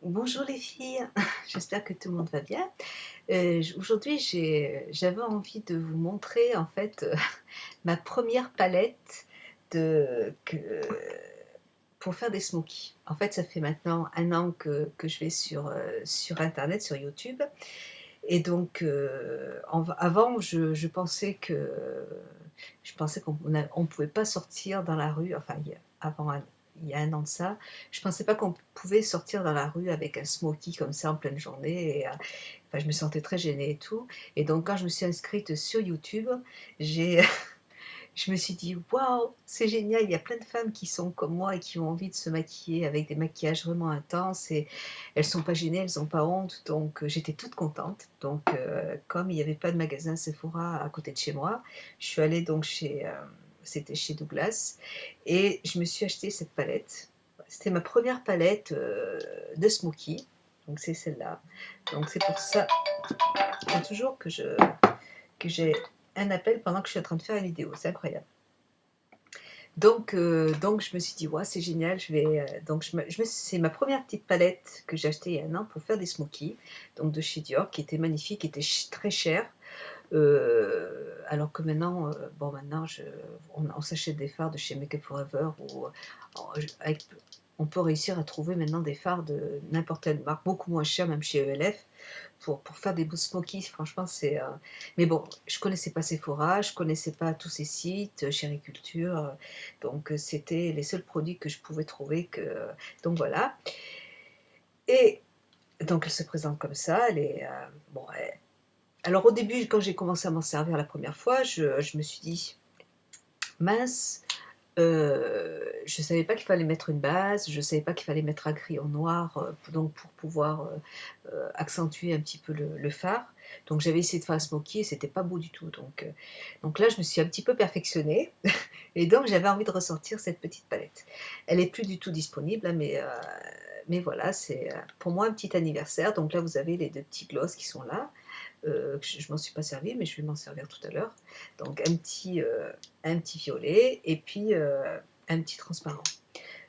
Bonjour les filles, j'espère que tout le monde va bien. Aujourd'hui, j'avais envie de vous montrer en fait ma première palette pour faire des smokies. En fait, ça fait maintenant un an que je vais sur Internet, sur YouTube. Et donc, avant, je pensais qu'on ne pouvait pas sortir dans la rue, enfin, il y a un an de ça, je pensais pas qu'on pouvait sortir dans la rue avec un smoky comme ça en pleine journée. Enfin, je me sentais très gênée et tout. Et donc, quand je me suis inscrite sur YouTube, j'ai je me suis dit: «Waouh, c'est génial, il y a plein de femmes qui sont comme moi et qui ont envie de se maquiller avec des maquillages vraiment intenses et elles sont pas gênées, elles ont pas honte», donc j'étais toute contente. Donc comme il y avait pas de magasin Sephora à côté de chez moi, je suis allée donc c'était chez Douglas et je me suis acheté cette palette. C'était ma première palette, de smoky, donc c'est celle-là. Donc c'est pour ça, il faut toujours que j'ai un appel pendant que je suis en train de faire une vidéo, c'est incroyable. Donc je me suis dit: «Ouais, c'est génial, je vais» donc c'est ma première petite palette que j'ai achetée il y a un an pour faire des smokies, donc de chez Dior, qui était magnifique, qui était très cher, alors que maintenant, bon maintenant on s'achète des fards de chez Make Up For Ever ou avec on peut réussir à trouver maintenant des fards de n'importe quelle marque, beaucoup moins cher, même chez ELF, pour faire des beaux smokies. Franchement, mais bon, je connaissais pas Sephora, je connaissais pas tous ces sites, Chériculture, donc c'était les seuls produits que je pouvais trouver donc voilà. Et donc elle se présente comme ça, elle est, bon, alors au début, quand j'ai commencé à m'en servir la première fois, je me suis dit: «Mince». Je savais pas qu'il fallait mettre une base, je savais pas qu'il fallait mettre un crayon noir, pour pouvoir, accentuer un petit peu le fard. Donc j'avais essayé de faire un smoky et c'était pas beau du tout. Donc là, je me suis un petit peu perfectionnée et donc j'avais envie de ressortir cette petite palette. Elle est plus du tout disponible, hein, mais voilà, c'est, pour moi un petit anniversaire. Donc là, vous avez les 2 petits gloss qui sont là. Je m'en suis pas servie, mais je vais m'en servir tout à l'heure. Donc un petit violet et puis, un petit transparent.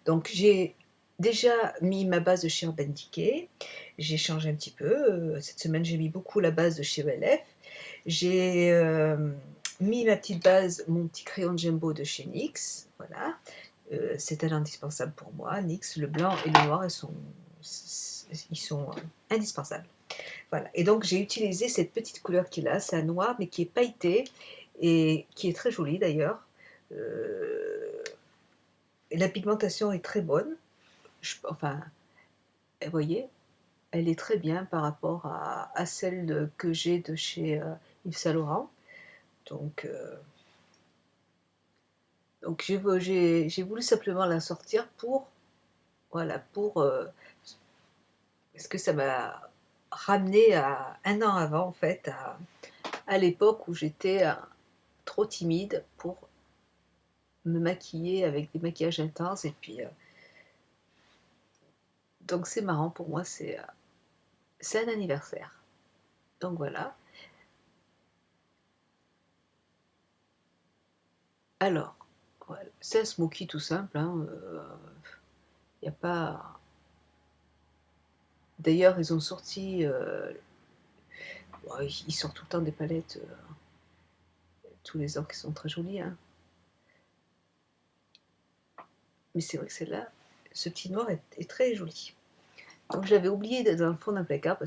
Donc j'ai déjà mis ma base de chez Urban Decay, j'ai changé un petit peu, cette semaine j'ai mis beaucoup la base de chez ELF. J'ai, mis ma petite base, mon petit crayon Jumbo de chez NYX, voilà, c'est un indispensable pour moi. NYX, le blanc et le noir, ils sont indispensables. Voilà, et donc j'ai utilisé cette petite couleur qu'il a, c'est un noir mais qui est pailleté et qui est très joli d'ailleurs. Heu, la pigmentation est très bonne, enfin, vous voyez? Elle est très bien par rapport à celle que j'ai de chez, Yves Saint Laurent. Donc heu, donc j'ai voulu simplement la sortir pour, voilà, parce que ça m'a ramené à un an avant en fait, à l'époque où j'étais, trop timide pour me maquiller avec des maquillages intenses et puis, donc c'est marrant pour moi, c'est un anniversaire. Donc voilà. Alors, voilà, c'est un smoky tout simple, hein, y a pas d'ailleurs ils ont sorti, ouais, ils sortent tout le temps des palettes, tous les ans qui sont très jolies, hein. Mais c'est vrai que celle-là, ce petit noir est très joli. Donc je l'avais oublié dans le fond d'un placard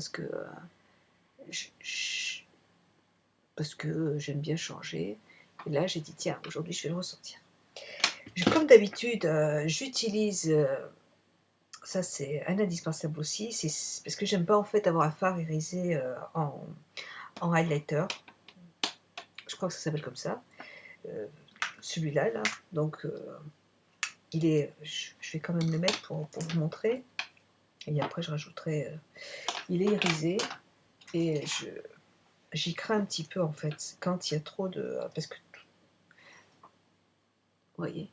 j parce que j'aime bien changer et là j'ai dit: «Tiens, aujourd'hui je vais le ressortir». Comme d'habitude, j'utilise, ça c'est un indispensable aussi, c'est parce que j'aime pas en fait avoir un fard irisé, en highlighter. Je crois que ça s'appelle comme ça, heu, celui-là là, donc je vais quand même le mettre pour vous montrer et après je rajouterai, il est irisé et j'y crains un petit peu en fait quand il y a trop de parce que vous voyez?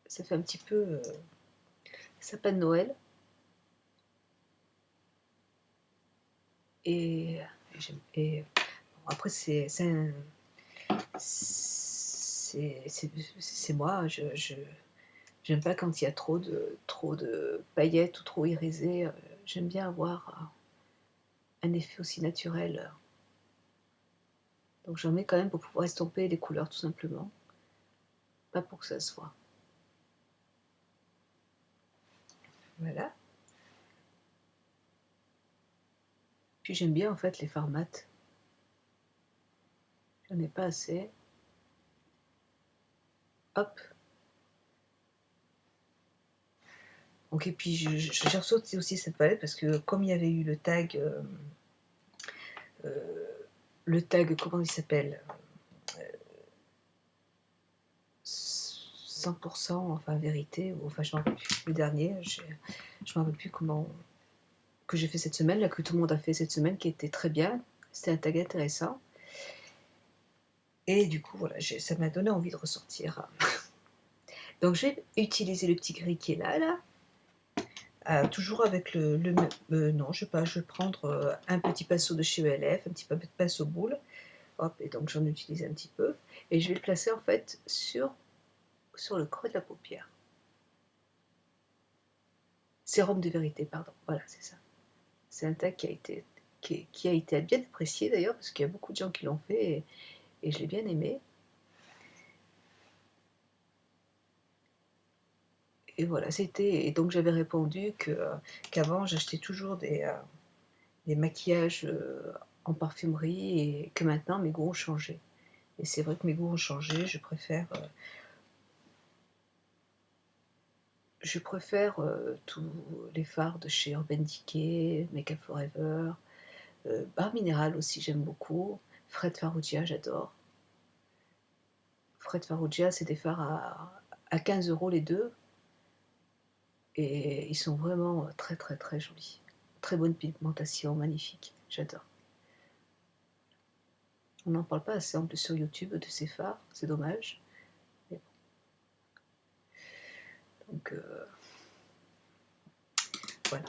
Ça fait un petit peu, sapin de Noël et et bon après c'est moi, J'aime pas quand il y a trop de paillettes ou trop irisé, j'aime bien avoir, un effet aussi naturel, donc j'en mets quand même pour pouvoir estomper les couleurs tout simplement, pas pour que ça se voit. Voilà. Puis j'aime bien en fait les fards mat. J'en ai pas assez. Hop. Donc et puis j'ai ressorti aussi cette palette parce que comme il y avait eu le tag comment il s'appelle? 100% enfin vérité ou enfin je m'en rappelle plus, le dernier, je m'en rappelle plus comment que j'ai fait cette semaine, là que tout le monde a fait cette semaine qui était très bien. C'était un tag intéressant et du coup voilà, ça m'a donné envie de ressortir. Donc je vais utiliser le petit gris qui est là, toujours avec le même non, je vais prendre, un petit pinceau de chez ELF, un petit pinceau boule, hop et donc j'en utilise un petit peu et je vais le placer en fait sur le creux de la paupière. Sérum de vérité, pardon, voilà, c'est ça. C'est un tag qui a été bien apprécié d'ailleurs, parce qu'il y a beaucoup de gens qui l'ont fait et je l'ai bien aimé. Et voilà, et donc j'avais répondu qu'avant j'achetais toujours des maquillages en parfumerie et que maintenant mes goûts ont changé. Et c'est vrai que mes goûts ont changé, je préfère tous les fards de chez Urban Decay, Make Up For Ever, Barre Minéral aussi j'aime beaucoup, Fred Farrugia j'adore. Fred Farrugia c'est des fards à 15 € les deux et ils sont vraiment très très très jolis. Très bonne pigmentation, magnifique, j'adore. On n'en parle pas assez en plus sur YouTube de ces fards, c'est dommage. Mais bon. Donc voilà.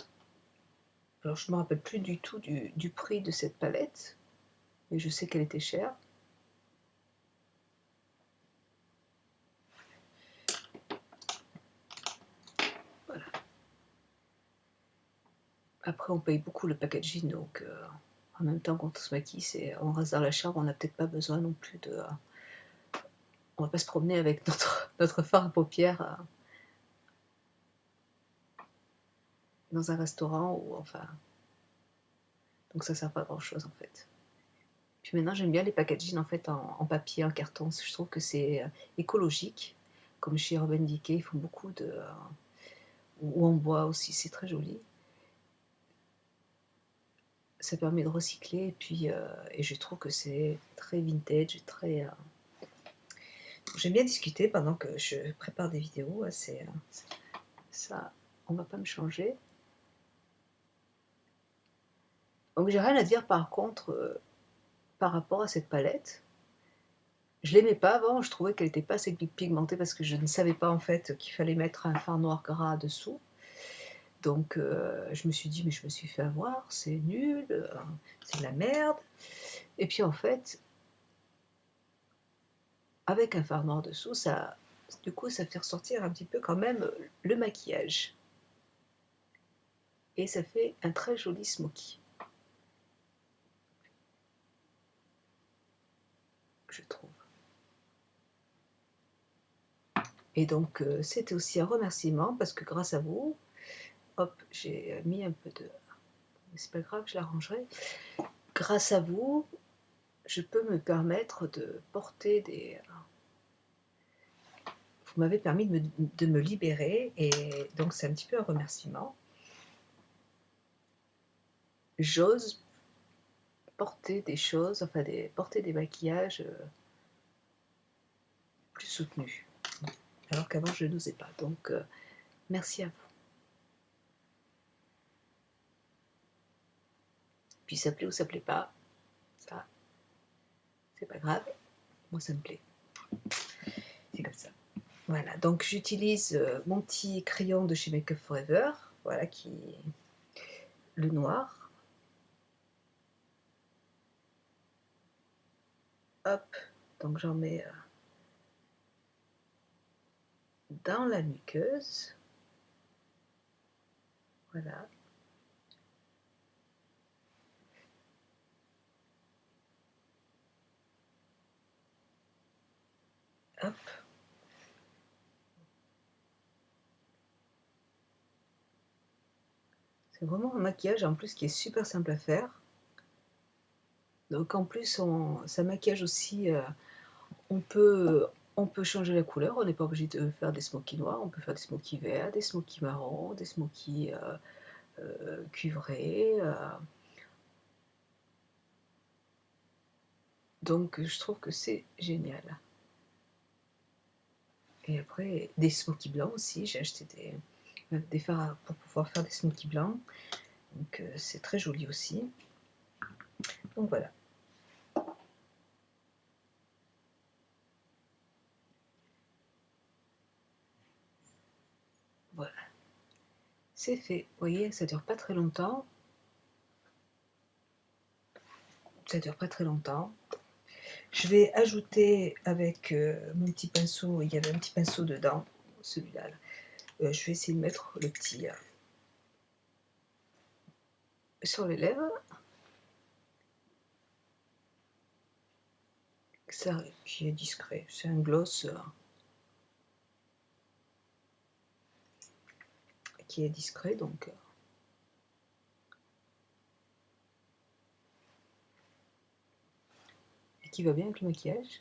Alors je ne me rappelle plus du tout du prix de cette palette, mais je sais qu'elle était chère. Voilà. Après on paye beaucoup le packaging, donc en même temps quand on se maquille, on reste dans la chambre, on n'a peut-être pas besoin non plus de... on va pas se promener avec notre fard à paupières dans un restaurant ou enfin... Donc ça sert pas à grand chose en fait. Puis maintenant j'aime bien les packaging en fait en papier, en carton, je trouve que c'est écologique. Comme chez Urban Decay, ils font beaucoup ou en bois aussi, c'est très joli. Ça permet de recycler et puis et je trouve que c'est très vintage, très... J'aime bien discuter pendant que je prépare des vidéos, ça, on va pas me changer. Donc j'ai rien à dire par contre par rapport à cette palette. Je l'aimais pas avant, je trouvais qu'elle était pas assez pigmentée parce que je ne savais pas en fait qu'il fallait mettre un fard noir gras dessous. Donc je me suis dit: «Mais je me suis fait avoir, c'est nul, c'est de la merde» et puis en fait, avec un fard noir dessous, du coup, ça fait ressortir un petit peu quand même, le maquillage et ça fait un très joli smoky, je trouve. Et donc c'était aussi un remerciement parce que grâce à vous, hop, j'ai mis un peu de... mais c'est pas grave, je l'arrangerai. Grâce à vous, je peux me permettre de porter vous m'avez permis de me libérer et donc c'est un petit peu un remerciement. J'ose porter des choses, enfin porter des maquillages plus soutenus, alors qu'avant je n'osais pas. Donc merci à vous. Puis ça plaît ou ça plaît pas, ça c'est pas grave, moi ça me plaît. C'est comme ça. Voilà, donc j'utilise mon petit crayon de chez Make Up For Ever, voilà, le noir. Hop, donc j'en mets dans la muqueuse. Voilà. Hop. C'est vraiment un maquillage en plus qui est super simple à faire. Donc en plus, ça maquillage aussi, on peut, on peut changer la couleur, on n'est pas obligé de faire des smokies noirs, on peut faire des smokies verts, des smokies marrons, des smokies cuivrés. Donc je trouve que c'est génial. Et après, des smokies blancs aussi, j'ai acheté des fards pour pouvoir faire des smokies blancs. Donc c'est très joli aussi. Donc voilà. Voilà. C'est fait. Vous voyez, ça dure pas très longtemps. Ça dure pas très longtemps. Je vais ajouter avec mon petit pinceau, il y avait un petit pinceau dedans, celui-là. Je vais essayer de mettre le petit sur les lèvres. Ça qui est discret. C'est un gloss qui est discret, donc et qui va bien avec le maquillage.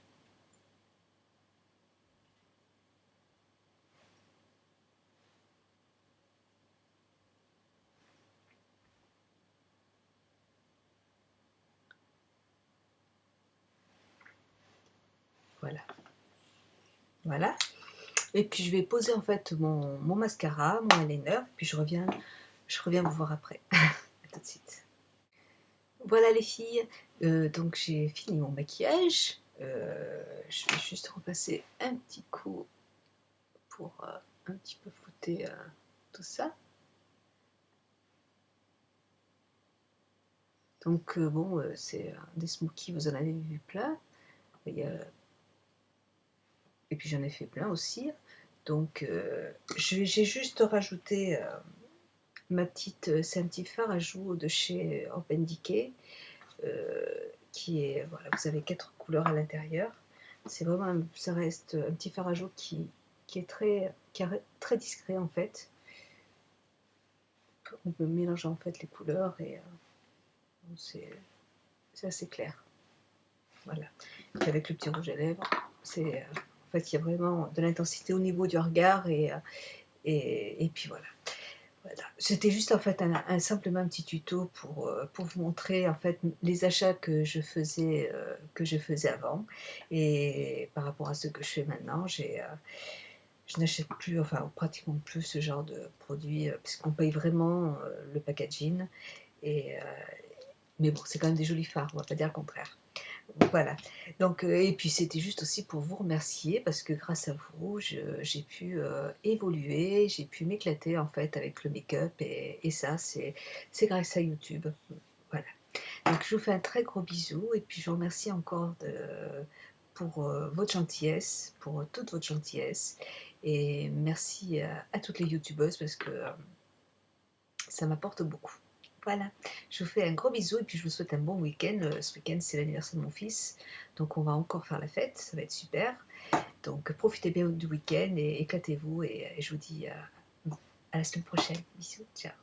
Voilà. Voilà. Et puis je vais poser en fait mon mascara, mon eyeliner, puis je reviens vous voir après. À tout de suite. Voilà les filles, donc j'ai fini mon maquillage. Je vais juste repasser un petit coup pour un petit peu flouter tout ça. Donc bon, c'est des smokies, vous en avez vu plein. Et puis j'en ai fait plein aussi. Donc j'ai juste rajouté ma petite, c'est un petit fard à joues de chez Urban Decay, qui est, voilà, vous avez 4 couleurs à l'intérieur. C'est vraiment, ça reste un petit fard à joues qui est très discret en fait. On peut mélanger en fait les couleurs et c'est assez clair. Voilà. Et avec le petit rouge à lèvres, c'est en fait il y a vraiment de l'intensité au niveau du regard et puis voilà. Voilà. C'était juste en fait simplement un petit tuto pour vous montrer en fait les achats que je faisais avant et par rapport à ce que je fais maintenant, je n'achète plus, enfin pratiquement plus ce genre de produits parce qu'on paye vraiment le packaging et mais bon c'est quand même des jolis fards, on va pas dire le contraire. Voilà, donc et puis c'était juste aussi pour vous remercier parce que grâce à vous, j'ai pu évoluer, j'ai pu m'éclater en fait avec le make-up et ça c'est grâce à YouTube. Voilà, donc je vous fais un très gros bisou et puis je vous remercie encore pour votre gentillesse, pour toute votre gentillesse et merci à toutes les youtubeuses parce que ça m'apporte beaucoup. Voilà, je vous fais un gros bisou et puis je vous souhaite un bon week-end. Ce week-end, c'est l'anniversaire de mon fils, donc on va encore faire la fête, ça va être super. Donc profitez bien du week-end et éclatez-vous et je vous dis à la semaine prochaine. Bisous, ciao.